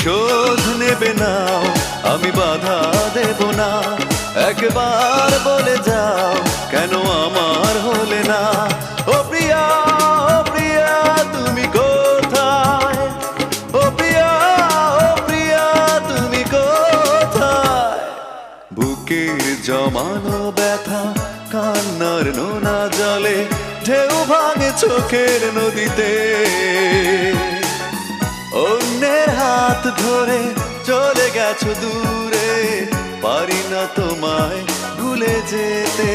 প্রতিশোধ নেবে নাও, আমি বাধা দেব না। একবার বলে যাও কেন আমার হলে না। ও প্রিয়া, ও প্রিয়া তুমি কোথায়? ও প্রিয়া, ও প্রিয়া তুমি কোথায়? বুকের জমানো ব্যথা কান্নার নোনা জলে ঢেউ ভাঙে চোখের নদীতে। অন্যের হাত ধরে চলে গেছো দূরে, পারি না তোমায় ভুলে যেতে।